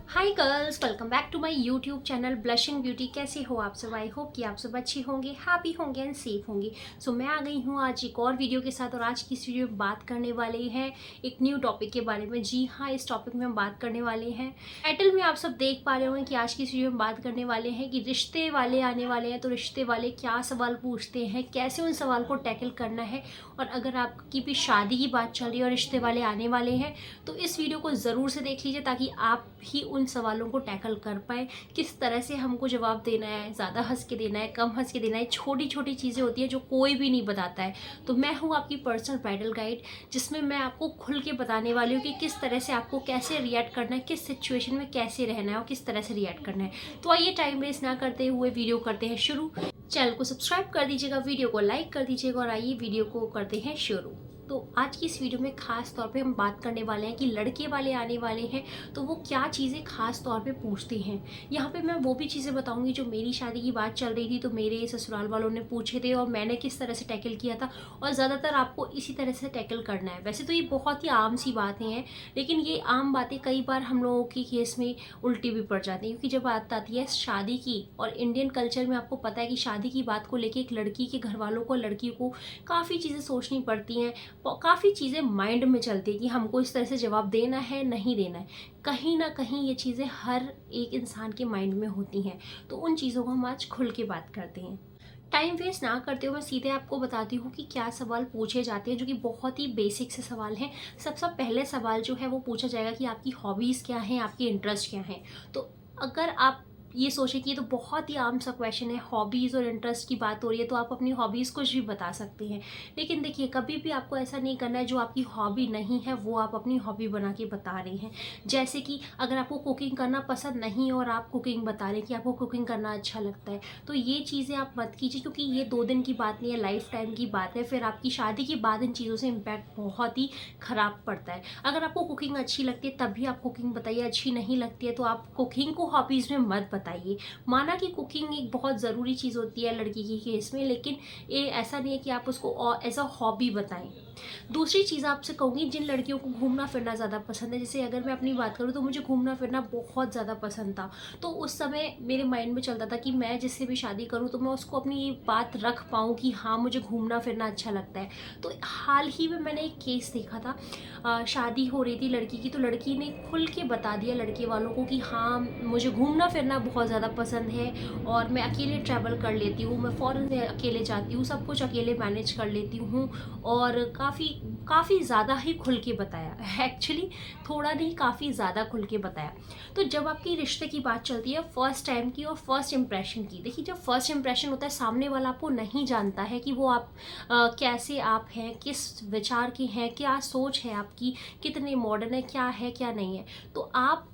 Hi girls, welcome back to my YouTube channel blushing beauty. कैसे हो आप सब? आई होप कि आप सब अच्छे होंगे, हैप्पी होंगे एंड सेफ होंगे। सो मैं आ गई हूँ आज एक और वीडियो के साथ, और आज की इस वीडियो में बात करने वाले हैं एक न्यू टॉपिक के बारे में। जी हाँ, इस टॉपिक में हम बात करने वाले हैं, टाइटल में आप सब देख पा रहे होंगे कि आज की इस वीडियो में बात करने वाले हैं कि रिश्ते वाले आने वाले हैं, तो रिश्ते वाले क्या सवाल पूछते हैं, कैसे उन सवाल को टैकल करना है। और अगर आपकी भी शादी की बात चल रही है और रिश्ते वाले आने वाले हैं, तो इस वीडियो को ज़रूर से देख लीजिए ताकि आप ही उन सवालों को टैकल कर पाए। किस तरह से हमको जवाब देना है, ज़्यादा हंस के देना है, कम हंस के देना है, छोटी छोटी चीज़ें होती हैं जो कोई भी नहीं बताता है। तो मैं हूँ आपकी पर्सनल ब्राइडल गाइड, जिसमें मैं आपको खुल के बताने वाली हूँ कि किस तरह से आपको कैसे रिएक्ट करना है, किस सिचुएशन में कैसे रहना है और किस तरह से रिएक्ट करना है। तो आइए टाइम वेस्ट ना करते हुए वीडियो करते हैं शुरू। चैनल को सब्सक्राइब कर दीजिएगा, वीडियो को लाइक कर दीजिएगा, और आइए वीडियो को करते हैं शुरू। तो आज की इस वीडियो में खास तौर पे हम बात करने वाले हैं कि लड़के वाले आने वाले हैं तो वो क्या चीज़ें खास तौर पे पूछते हैं। यहाँ पे मैं वो भी चीज़ें बताऊंगी जो मेरी शादी की बात चल रही थी तो मेरे ससुराल वालों ने पूछे थे और मैंने किस तरह से टैकल किया था, और ज़्यादातर आपको इसी तरह से टैकल करना है। वैसे तो ये बहुत ही आम सी बातें हैं, लेकिन ये आम बातें कई बार हम लोगों की केस में उल्टी भी पड़ जाती हैं, क्योंकि जब बात आती है शादी की, और इंडियन कल्चर में आपको पता है कि शादी की बात को लेके एक लड़की के घर वालों को, लड़की को काफ़ी चीज़ें सोचनी पड़ती हैं, काफ़ी चीज़ें माइंड में चलती है कि हमको इस तरह से जवाब देना है, नहीं देना है। कहीं ना कहीं ये चीज़ें हर एक इंसान के माइंड में होती हैं, तो उन चीज़ों को हम आज खुल के बात करते हैं। टाइम वेस्ट ना करते हुए मैं सीधे आपको बताती हूँ कि क्या सवाल पूछे जाते हैं, जो कि बहुत ही बेसिक से सवाल हैं। सबसे पहले सवाल जो है वो पूछा जाएगा कि आपकी हॉबीज़ क्या हैं, आपके इंटरेस्ट क्या हैं। तो अगर आप ये सोचें कि ये तो बहुत ही आम सा क्वेश्चन है, हॉबीज़ और इंटरेस्ट की बात हो रही है, तो आप अपनी हॉबीज़ कुछ भी बता सकते हैं। लेकिन देखिए, कभी भी आपको ऐसा नहीं करना है जो आपकी हॉबी नहीं है वो आप अपनी हॉबी बना के बता रहे हैं। जैसे कि अगर आपको कुकिंग करना पसंद नहीं और आप कुकिंग बता रहे हैं कि आपको कुकिंग करना अच्छा लगता है, तो ये चीज़ें आप मत कीजिए, क्योंकि ये 2 दिन की बात नहीं है, लाइफ टाइम की बात है। फिर आपकी शादी के बाद इन चीज़ों से इम्पैक्ट बहुत ही ख़राब पड़ता है। अगर आपको कुकिंग अच्छी लगती है तभी आप कुकिंग बताइए, अच्छी नहीं लगती है तो आप कुकिंग को हॉबीज़ में मत बताइए। माना कि कुकिंग एक बहुत ज़रूरी चीज़ होती है लड़की की केस में, लेकिन ये ऐसा नहीं है कि आप उसको एज अ हॉबी बताएं। दूसरी चीज़ आपसे कहूँगी, जिन लड़कियों को घूमना फिरना ज़्यादा पसंद है, जैसे अगर मैं अपनी बात करूँ तो मुझे घूमना फिरना बहुत ज़्यादा पसंद था। तो उस समय मेरे माइंड में चलता था कि मैं जिससे भी शादी करूँ तो मैं उसको अपनी ये बात रख पाऊँ कि हाँ, मुझे घूमना फिरना अच्छा लगता है। तो हाल ही में मैंने एक केस देखा था, शादी हो रही थी लड़की की, तो लड़की ने खुल के बता दिया लड़के वालों को कि हाँ, मुझे घूमना फिरना बहुत ज़्यादा पसंद है और मैं अकेले ट्रैवल कर लेती हूँ, मैं फ़ॉरेन में अकेले जाती हूँ, सब कुछ अकेले मैनेज कर लेती हूँ। और काफ़ी ज़्यादा ही खुल के बताया, एक्चुअली थोड़ा नहीं, काफ़ी ज़्यादा खुल के बताया। तो जब आपकी रिश्ते की बात चलती है फर्स्ट टाइम की और फर्स्ट इंप्रेशन की, देखिए जब फर्स्ट इंप्रेशन होता है, सामने वाला आपको नहीं जानता है कि वो आप कैसे आप हैं, किस विचार के हैं, क्या सोच है आपकी, कितने मॉडर्न है, क्या है क्या नहीं है। तो आप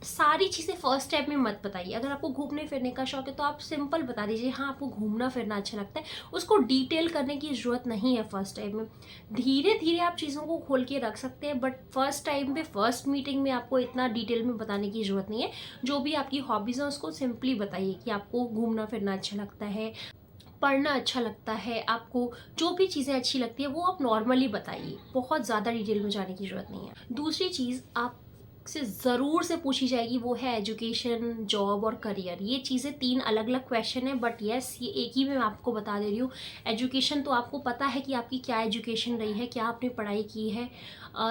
सारी चीज़ें फर्स्ट टाइम में मत बताइए। अगर आपको घूमने फिरने का शौक है तो आप सिंपल बता दीजिए हाँ, आपको घूमना फिरना अच्छा लगता है, उसको डिटेल करने की ज़रूरत नहीं है फर्स्ट टाइम में। धीरे धीरे आप चीज़ों को खोल के रख सकते हैं, बट फर्स्ट टाइम पे, फर्स्ट मीटिंग में आपको इतना डिटेल में बताने की ज़रूरत नहीं है। जो भी आपकी हॉबीज़ हैं उसको सिंपली बताइए कि आपको घूमना फिरना अच्छा लगता है, पढ़ना अच्छा लगता है, आपको जो भी चीज़ें अच्छी लगती है वो आप नॉर्मली बताइए, बहुत ज़्यादा डिटेल में जाने की ज़रूरत नहीं है। दूसरी चीज़ आप से ज़रूर से पूछी जाएगी वो है एजुकेशन, जॉब और करियर। ये चीज़ें 3 अलग अलग क्वेश्चन है, बट यस, ये एक ही में मैं आपको बता दे रही हूँ। एजुकेशन तो आपको पता है कि आपकी क्या एजुकेशन रही है, क्या आपने पढ़ाई की है,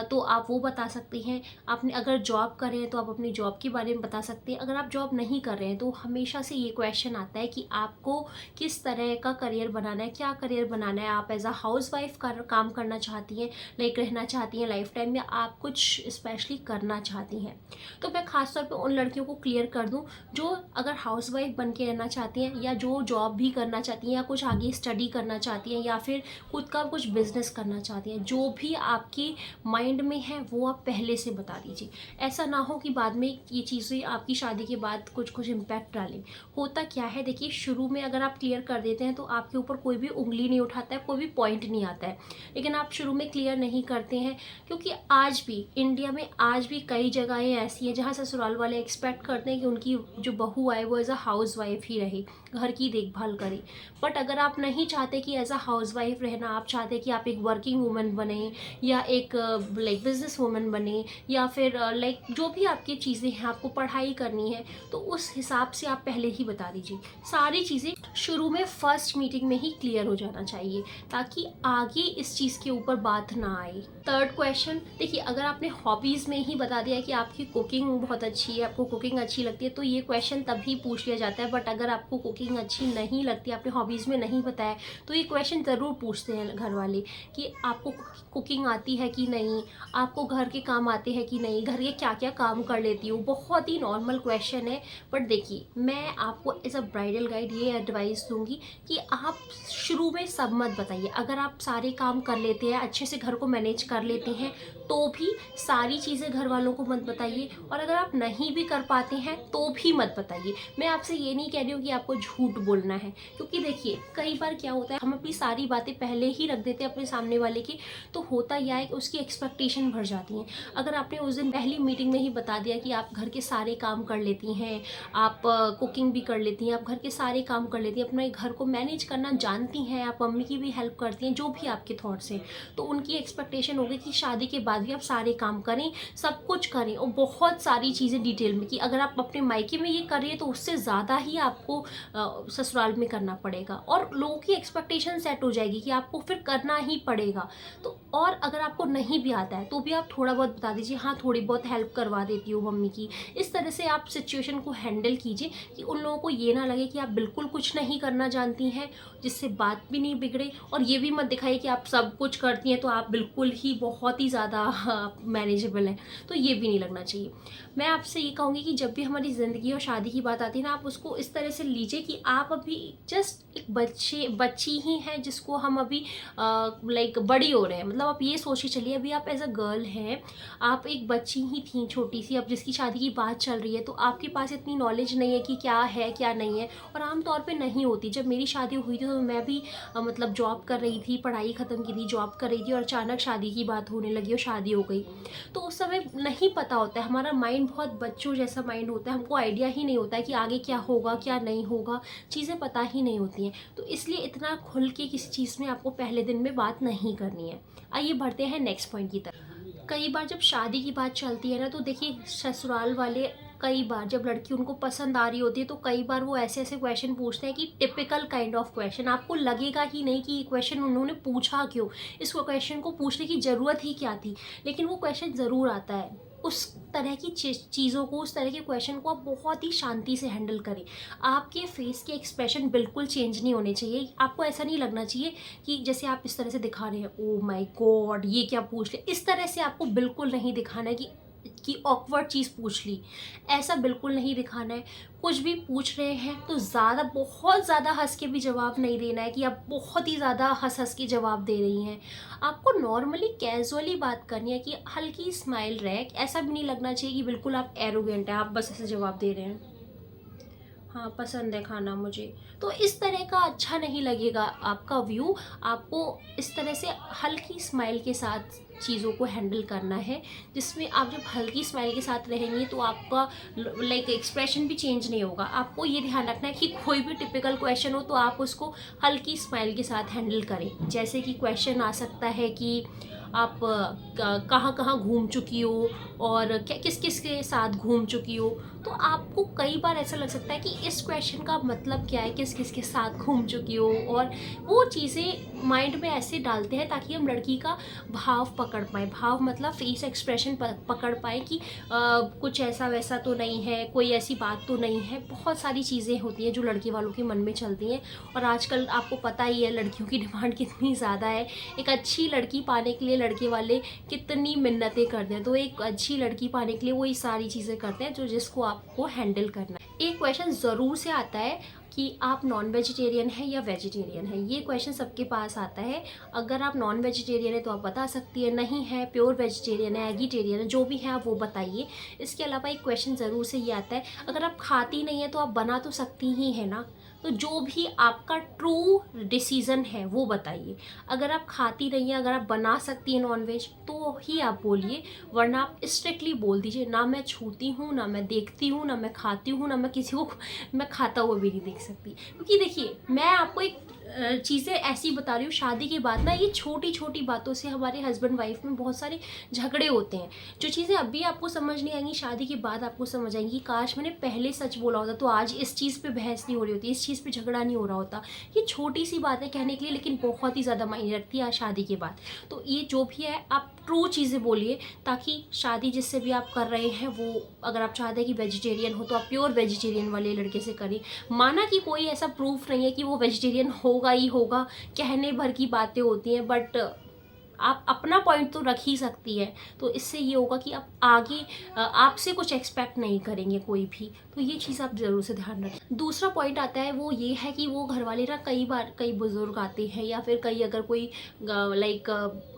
तो आप वो बता सकते हैं। आपने अगर जॉब कर रहे हैं तो आप अपनी जॉब के बारे में बता सकते हैं। अगर आप जॉब नहीं कर रहे हैं तो हमेशा से ये क्वेश्चन आता है कि आपको किस तरह का करियर बनाना है, क्या करियर बनाना है। आप एज अ हाउस वाइफ काम करना चाहती हैं, लाइक रहना चाहती हैं लाइफ टाइम, या आप कुछ स्पेशली करना चाहती हैं। तो मैं खासतौर पे उन लड़कियों को क्लियर कर दूं जो अगर हाउस वाइफ बन के रहना चाहती हैं, या जो जॉब भी करना चाहती हैं, या कुछ आगे स्टडी करना चाहती हैं, या फिर खुद का कुछ बिजनेस करना चाहती हैं। जो भी आपकी माइंड में है वो आप पहले से बता दीजिए। ऐसा ना हो कि बाद में ये चीज़ें आपकी शादी के बाद कुछ कुछ इम्पैक्ट डालें। होता क्या है, देखिए शुरू में अगर आप क्लियर कर देते हैं तो आपके ऊपर कोई भी उंगली नहीं उठाता है, कोई भी पॉइंट नहीं आता है। लेकिन आप शुरू में क्लियर नहीं करते हैं, क्योंकि आज भी इंडिया में आज भी कई जगहें ऐसी हैं जहाँ ससुराल वाले एक्सपेक्ट करते हैं कि उनकी जो बहू आए वो एज अ हाउस वाइफ ही रहे। घर की देखभाल करें। बट अगर आप नहीं चाहते कि एज अ हाउस वाइफ रहना, आप चाहते कि आप एक वर्किंग वूमन बने या एक लाइक बिजनेस वूमन बने या फिर लाइक जो भी आपकी चीज़ें हैं, आपको पढ़ाई करनी है, तो उस हिसाब से आप पहले ही बता दीजिए। सारी चीज़ें शुरू में फर्स्ट मीटिंग में ही क्लियर हो जाना चाहिए ताकि आगे इस चीज़ के ऊपर बात ना आए। थर्ड क्वेश्चन, देखिए अगर आपने हॉबीज़ में ही बता दिया कि आपकी कुकिंग बहुत अच्छी है, आपको कुकिंग अच्छी लगती है, तो ये क्वेश्चन तभी पूछ लिया जाता है। बट अगर आपको कुकिंग अच्छी नहीं लगती, आपने हॉबीज़ में नहीं बताया, तो ये क्वेश्चन ज़रूर पूछते हैं घर वाले कि आपको कुकिंग आती है कि नहीं, आपको घर के काम आते हैं कि नहीं, घर के क्या क्या काम कर लेती हो। बहुत ही नॉर्मल क्वेश्चन है। बट देखिए मैं आपको एज अ ब्राइडल गाइड ये एडवाइस दूंगी कि आप शुरू में सब मत बताइए। अगर आप सारे काम कर लेते हैं, अच्छे से घर को मैनेज कर लेते हैं, तो भी सारी चीज़ें घर वालों को मत बताइए। और अगर आप नहीं भी कर पाते हैं तो भी मत बताइए। मैं आपसे ये नहीं कह रही हूँ कि आपको झूठ बोलना है, क्योंकि देखिए कई बार क्या होता है, हम अपनी सारी बातें पहले ही रख देते हैं अपने सामने वाले की, तो होता यह है कि उसकी एक्सपेक्टेशन बढ़ जाती हैं। अगर आपने उस दिन पहली मीटिंग में ही बता दिया कि आप घर के सारे काम कर लेती हैं, आप कुकिंग भी कर लेती हैं, आप घर के सारे काम कर लेती हैं, अपने घर को मैनेज करना जानती हैं, आप मम्मी की भी हेल्प करती हैं, जो भी आपके थॉट्स हैं, तो उनकी एक्सपेक्टेशन होगी कि शादी के बाद भी आप सारे काम करें, सब कुछ करें और बहुत सारी चीज़ें डिटेल में, कि अगर आप अपने मायके में ये कर रही है तो उससे ज़्यादा ही आपको ससुराल में करना पड़ेगा। और लोगों की एक्सपेक्टेशन सेट हो जाएगी कि आपको फिर करना ही पड़ेगा। तो और अगर आपको नहीं भी आता है तो भी आप थोड़ा बहुत बता दीजिए, हाँ थोड़ी बहुत हेल्प करवा देती हूँ मम्मी की। इस तरह से आप सिचुएशन को हैंडल कीजिए कि उन लोगों को ये ना लगे कि आप बिल्कुल कुछ नहीं करना जानती हैं, जिससे बात भी नहीं बिगड़े। और ये भी मत दिखाइए कि आप सब कुछ करती हैं तो आप बिल्कुल ही बहुत ही ज़्यादा मैनेजेबल हैं, तो ये भी नहीं लगना चाहिए। मैं आपसे ये कहूँगी कि जब भी हमारी ज़िंदगी और शादी की बात आती है ना, आप उसको इस तरह से लीजिए कि आप अभी जस्ट एक बच्ची ही हैं जिसको हम अभी लाइक बड़ी हो रहे हैं। मतलब आप ये सोच के चलिए, अभी आप एज अ गर्ल हैं, आप एक बच्ची ही थी छोटी सी, अब जिसकी शादी की बात चल रही है, तो आपके पास इतनी नॉलेज नहीं है कि क्या है क्या नहीं है, और आमतौर पे नहीं होती। जब मेरी शादी हुई थी तो मैं भी मतलब जॉब कर रही थी, पढ़ाई ख़त्म की थी, जॉब कर रही थी, और अचानक शादी की बात होने लगी और शादी हो गई। तो उस समय नहीं पता होता है, हमारा माइंड बहुत बच्चों जैसा माइंड होता है, हमको आइडिया ही नहीं होता है कि आगे क्या होगा क्या नहीं होगा, चीज़ें पता ही नहीं होती हैं। तो इसलिए इतना खुल के किसी चीज़ में आपको पहले दिन में बात नहीं करनी है। आइए बढ़ते हैं नेक्स्ट पॉइंट की तरफ। कई बार जब शादी की बात चलती है ना, तो देखिए ससुराल वाले कई बार जब लड़की उनको पसंद आ रही होती है, तो कई बार वो ऐसे ऐसे क्वेश्चन पूछते हैं कि टिपिकल काइंड ऑफ क्वेश्चन, आपको लगेगा ही नहीं कि ये क्वेश्चन उन्होंने पूछा क्यों, इस क्वेश्चन को पूछने की ज़रूरत ही क्या थी, लेकिन वो क्वेश्चन ज़रूर आता है। उस तरह की चीज़ों को, उस तरह के क्वेश्चन को आप बहुत ही शांति से हैंडल करें। आपके फेस के एक्सप्रेशन बिल्कुल चेंज नहीं होने चाहिए। आपको ऐसा नहीं लगना चाहिए कि जैसे आप इस तरह से दिखा रहे हैं, ओ माय गॉड ये क्या पूछ ले, इस तरह से आपको बिल्कुल नहीं दिखाना है कि ऑकवर्ड चीज़ पूछ ली, ऐसा बिल्कुल नहीं दिखाना है। कुछ भी पूछ रहे हैं तो ज़्यादा, बहुत ज़्यादा हंस के भी जवाब नहीं देना है कि आप बहुत ही ज़्यादा हंस हंस के जवाब दे रही हैं। आपको नॉर्मली कैजुअली बात करनी है कि हल्की स्माइल रहे, ऐसा भी नहीं लगना चाहिए कि बिल्कुल आप एरोगेंट हैं, आप बस ऐसे जवाब दे रहे हैं, हाँ पसंद है खाना मुझे, तो इस तरह का अच्छा नहीं लगेगा आपका व्यू। आपको इस तरह से हल्की स्माइल के साथ चीज़ों को हैंडल करना है, जिसमें आप जब हल्की स्माइल के साथ रहेंगी तो आपका लाइक एक्सप्रेशन भी चेंज नहीं होगा। आपको ये ध्यान रखना है कि कोई भी टिपिकल क्वेश्चन हो तो आप उसको हल्की स्माइल के साथ हैंडल करें। जैसे कि क्वेश्चन आ सकता है कि आप कहाँ कहाँ घूम चुकी हो और किस किस के साथ घूम चुकी हो। तो आपको कई बार ऐसा लग सकता है कि इस क्वेश्चन का मतलब क्या है, किस किस के साथ घूम चुकी हो, और वो चीज़ें माइंड में ऐसे डालते हैं ताकि हम लड़की का भाव पकड़ पाएँ। भाव मतलब फेस एक्सप्रेशन पकड़ पाएँ कि कुछ ऐसा वैसा तो नहीं है, कोई ऐसी बात तो नहीं है। बहुत सारी चीज़ें होती हैं जो लड़के वालों के मन में चलती हैं, और आजकल आपको पता ही है लड़कियों की डिमांड कितनी ज़्यादा है। एक अच्छी लड़की पाने के लिए लड़के वाले कितनी मिन्नतें करते हैं, तो एक अच्छी लड़की पाने के लिए वही सारी चीज़ें करते हैं जो जिसको आपको हैंडल करना है। एक क्वेश्चन ज़रूर से आता है कि आप नॉन वेजिटेरियन हैं या वेजिटेरियन हैं। ये क्वेश्चन सबके पास आता है। अगर आप नॉन वेजिटेरियन है तो आप बता सकती है, नहीं है प्योर वेजिटेरियन है, एगिटेरियन है, जो भी है आप वो बताइए। इसके अलावा एक क्वेश्चन ज़रूर से ये आता है, अगर आप खाती नहीं है तो आप बना तो सकती ही है ना। तो जो भी आपका ट्रू डिसीज़न है वो बताइए। अगर आप खाती नहीं हैं, अगर आप बना सकती हैं नॉनवेज तो ही आप बोलिए, वरना आप स्ट्रिक्टली बोल दीजिए ना मैं छूती हूँ, ना मैं देखती हूँ, ना मैं खाती हूँ, ना मैं किसी को मैं खाता हुआ भी नहीं देख सकती। क्योंकि देखिए मैं आपको एक चीज़ें ऐसी बता रही हूँ, शादी के बाद ना ये छोटी छोटी बातों से हमारे हस्बैंड वाइफ में बहुत सारे झगड़े होते हैं। जो चीज़ें अभी आपको समझ नहीं आएंगी, शादी के बाद आपको समझ आएंगी। काश मैंने पहले सच बोला होता तो आज इस चीज़ पे बहस नहीं हो रही होती, इस चीज़ पे झगड़ा नहीं हो रहा होता। ये छोटी सी बात है कहने के लिए, लेकिन बहुत ही ज़्यादा मायने रखती है आज शादी के बाद। तो ये जो भी है आप ट्रू चीज़ें बोलिए, ताकि शादी जिससे भी आप कर रहे हैं वो, अगर आप चाहते हैं कि वेजिटेरियन हो तो आप प्योर वेजिटेरियन वाले लड़के से करें। माना कि कोई ऐसा प्रूफ नहीं है कि वो वेजिटेरियन होगा ही होगा, कहने भर की बातें होती हैं, बट आप अपना पॉइंट तो रख ही सकती है। तो इससे ये होगा कि आप आगे आपसे कुछ एक्सपेक्ट नहीं करेंगे कोई भी। तो ये चीज़ आप ज़रूर से ध्यान रखें। दूसरा पॉइंट आता है वो ये है कि वो घर वाले ना कई बार कई बुज़ुर्ग आते हैं, या फिर कई अगर कोई लाइक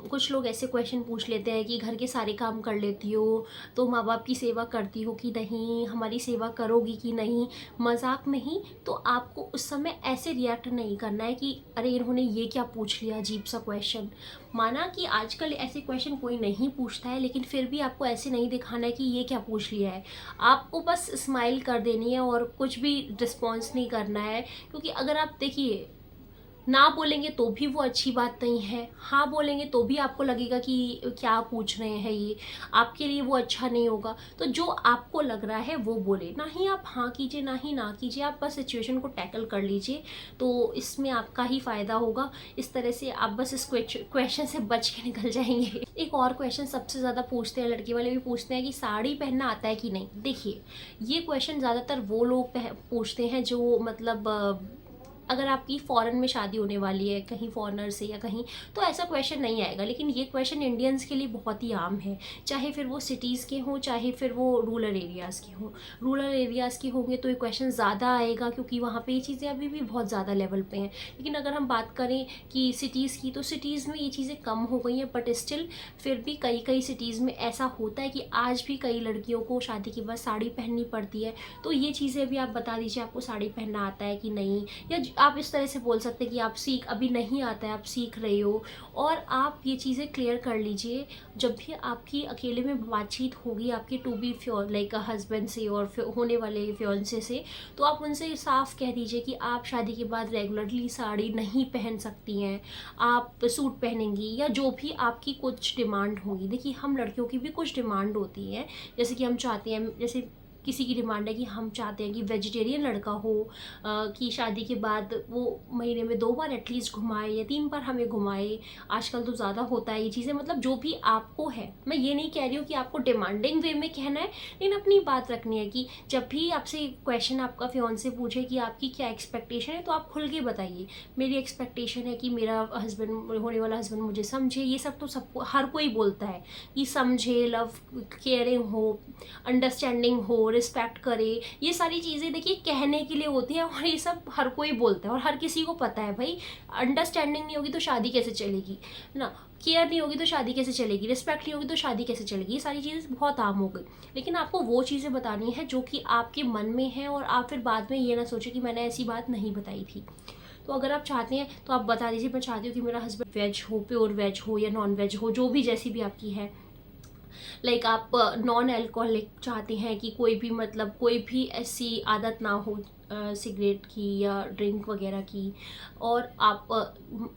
कुछ लोग ऐसे क्वेश्चन पूछ लेते हैं कि घर के सारे काम कर लेती हो तो माँ बाप की सेवा करती हो कि नहीं, हमारी सेवा करोगी कि नहीं, मजाक में ही। तो आपको उस समय ऐसे रिएक्ट नहीं करना है कि अरे इन्होंने ये क्या पूछ लिया, अजीब सा क्वेश्चन। माना कि आजकल ऐसे क्वेश्चन कोई नहीं पूछता है, लेकिन फिर भी आपको ऐसे नहीं दिखाना है कि ये क्या पूछ लिया है। आपको बस स्माइल कर देनी है और कुछ भी रिस्पॉन्स नहीं करना है। क्योंकि अगर आप देखिए ना बोलेंगे तो भी वो अच्छी बात नहीं है, हाँ बोलेंगे तो भी आपको लगेगा कि क्या पूछ रहे हैं ये, आपके लिए वो अच्छा नहीं होगा। तो जो आपको लग रहा है वो बोले, ना ही आप हाँ कीजिए ना ही ना कीजिए, आप बस सिचुएशन को टैकल कर लीजिए। तो इसमें आपका ही फ़ायदा होगा। इस तरह से आप बस इस क्वेश्चन से बच के निकल जाएंगे। एक और क्वेश्चन सबसे ज़्यादा पूछते हैं, लड़के वाले भी पूछते हैं कि साड़ी पहनना आता है कि नहीं। देखिए ये क्वेश्चन ज़्यादातर वो लोग पूछते हैं जो मतलब अगर आपकी फ़ॉरेन में शादी होने वाली है कहीं फॉरेनर से या कहीं, तो ऐसा क्वेश्चन नहीं आएगा। लेकिन ये क्वेश्चन इंडियंस के लिए बहुत ही आम है, चाहे फिर वो सिटीज़ के हों चाहे फिर वो रूरल एरियाज़ के हों। रूरल एरियाज़ के होंगे तो ये क्वेश्चन ज़्यादा आएगा, क्योंकि वहाँ पे ये चीज़ें अभी भी बहुत ज़्यादा लेवल पे हैं। लेकिन अगर हम बात करें कि सिटीज़ की, तो सिटीज़ में ये चीज़ें कम हो गई हैं, बट स्टिल फिर भी कई कई सिटीज़ में ऐसा होता है कि आज भी कई लड़कियों को शादी के बाद साड़ी पहननी पड़ती है। तो ये चीज़ें भी आप बता दीजिए आपको साड़ी पहनना आता है कि नहीं। या आप इस तरह से बोल सकते हैं कि आप अभी नहीं आता है, आप सीख रहे हो। और आप ये चीज़ें क्लियर कर लीजिए जब भी आपकी अकेले में बातचीत होगी आपके टू बी लाइक हस्बैंड से और होने वाले फियांसे से, तो आप उनसे साफ कह दीजिए कि आप शादी के बाद रेगुलरली साड़ी नहीं पहन सकती हैं, आप सूट पहनेंगी, या जो भी आपकी कुछ डिमांड होगी। देखिए हम लड़कियों की भी कुछ डिमांड होती है, जैसे कि हम चाहते हैं, जैसे किसी की डिमांड है कि हम चाहते हैं कि वेजिटेरियन लड़का हो, कि शादी के बाद वो महीने में 2 बार एटलीस्ट घुमाए या 3 बार हमें घुमाए। आजकल तो ज़्यादा होता है ये चीज़ें, मतलब जो भी आपको है। मैं ये नहीं कह रही हूँ कि आपको डिमांडिंग वे में कहना है, लेकिन अपनी बात रखनी है कि जब भी आपसे क्वेश्चन आपका फियांसे पूछे कि आपकी क्या एक्सपेक्टेशन है, तो आप खुल के बताइए मेरी एक्सपेक्टेशन है कि मेरा हस्बैंड, होने वाला हस्बैंड मुझे समझे। ये सब तो सबको हर कोई बोलता है कि समझे, लव केयरिंग हो, अंडरस्टैंडिंग हो, रिस्पेक्ट करे। ये सारी चीज़ें देखिए कहने के लिए होती हैं, और ये सब हर कोई बोलता है और हर किसी को पता है। भाई अंडरस्टैंडिंग नहीं होगी तो शादी कैसे चलेगी ना, केयर नहीं होगी तो शादी कैसे चलेगी, रिस्पेक्ट नहीं होगी तो शादी कैसे चलेगी। ये सारी चीज़ें बहुत आम हो गई। लेकिन आपको वो चीज़ें बतानी है जो कि आपके मन में है, और आप फिर बाद में ये ना सोचें कि मैंने ऐसी बात नहीं बताई थी। तो अगर आप चाहते हैं तो आप बता दीजिए मैं चाहती हूँ कि मेरा हस्बैंड वेज हो, प्योर वेज हो या नॉन वेज हो, जो भी जैसी भी आपकी है। लाइक आप नॉन अल्कोहलिक चाहते हैं कि कोई भी मतलब कोई भी ऐसी आदत ना हो सिगरेट की या ड्रिंक वगैरह की। और आप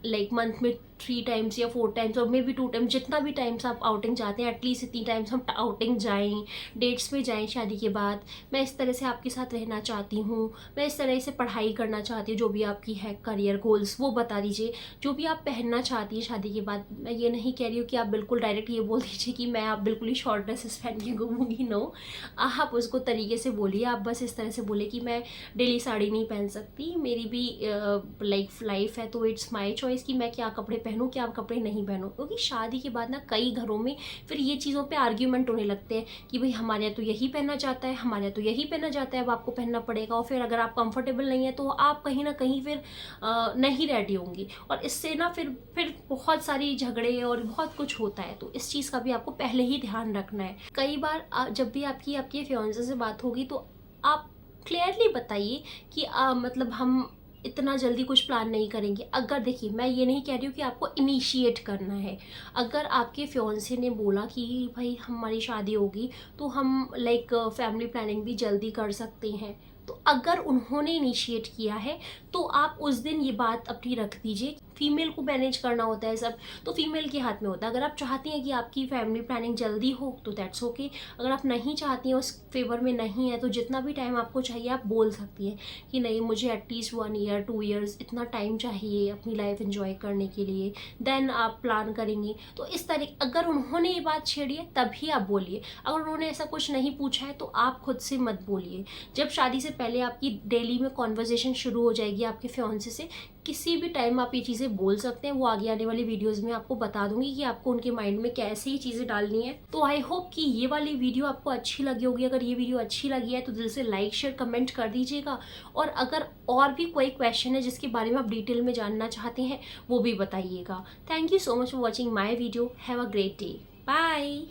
लाइक मंथ में 3 टाइम्स या 4 टाइम्स और मे बी 2 टाइम्स, जितना भी टाइम्स आप आउटिंग जाते हैं एटलीस्ट इतनी टाइम्स हम आउटिंग जाएं, डेट्स पे जाएं शादी के बाद। मैं इस तरह से आपके साथ रहना चाहती हूँ, मैं इस तरह से पढ़ाई करना चाहती हूँ, जो भी आपकी है करियर गोल्स वो बता दीजिए। जो भी आप पहनना चाहती हैं शादी के बाद, मैं ये नहीं कह रही हूँ कि आप बिल्कुल डायरेक्ट ये बोल दीजिए कि मैं आप बिल्कुल ही शॉर्ट ड्रेसेस पहन के घूमूंगी। नो, आप उसको तरीके से बोलिए। आप बस इस तरह से बोले कि मैं डेली साड़ी नहीं पहन सकती, मेरी भी लाइफ है, तो इट्स माई चॉइस कि मैं क्या कपड़े पहनूं क्या कपड़े नहीं पहनूं। क्योंकि शादी के बाद ना कई घरों में फिर ये चीज़ों पे आर्ग्यूमेंट होने लगते हैं कि भाई हमारे यहाँ तो यही पहनना चाहता है, हमारे यहाँ तो यही पहनना चाहता है, अब आपको पहनना पड़ेगा। और फिर अगर आप कंफर्टेबल नहीं है तो आप कहीं ना कहीं फिर नहीं रेडी होंगी, और इससे ना फिर बहुत सारी झगड़े और बहुत कुछ होता है। तो इस चीज़ का भी आपको पहले ही ध्यान रखना है। कई बार जब भी आपके फियांसे से बात होगी तो आप क्लियरली बताइए कि मतलब हम इतना जल्दी कुछ प्लान नहीं करेंगे। अगर देखिए, मैं ये नहीं कह रही हूँ कि आपको इनिशिएट करना है। अगर आपके फियांसे ने बोला कि भाई हमारी शादी होगी, तो हम लाइक फैमिली प्लानिंग भी जल्दी कर सकते हैं, तो अगर उन्होंने इनिशिएट किया है तो आप उस दिन ये बात अपनी रख दीजिए। फीमेल को मैनेज करना होता है सब, तो फीमेल के हाथ में होता है। अगर आप चाहती हैं कि आपकी फैमिली प्लानिंग जल्दी हो तो दैट्स ओके। अगर आप नहीं चाहती हैं, उस फेवर में नहीं है, तो जितना भी टाइम आपको चाहिए आप बोल सकती हैं कि नहीं, मुझे एटलीस्ट 1 ईयर 2 ईयर्स इतना टाइम चाहिए अपनी लाइफ एंजॉय करने के लिए, देन आप प्लान करेंगे। तो इस तरह अगर उन्होंने ये बात छेड़ी है तभी आप बोलिए। अगर उन्होंने ऐसा कुछ नहीं पूछा है तो आप खुद से मत बोलिए। जब शादी से पहले आपकी डेली में कॉन्वर्जेशन शुरू हो जाएगी आपके फियांसे से, किसी भी टाइम आप ये चीज़ें बोल सकते हैं। वो आगे आने वाली वीडियोस में आपको बता दूंगी कि आपको उनके माइंड में कैसे ही चीज़ें डालनी है। तो आई होप कि ये वाली वीडियो आपको अच्छी लगी होगी। अगर ये वीडियो अच्छी लगी है तो दिल से लाइक शेयर कमेंट कर दीजिएगा, और अगर और भी कोई क्वेश्चन है जिसके बारे में आप डिटेल में जानना चाहते हैं वो भी बताइएगा। Thank you so much for watching my video. Have a great day. Bye.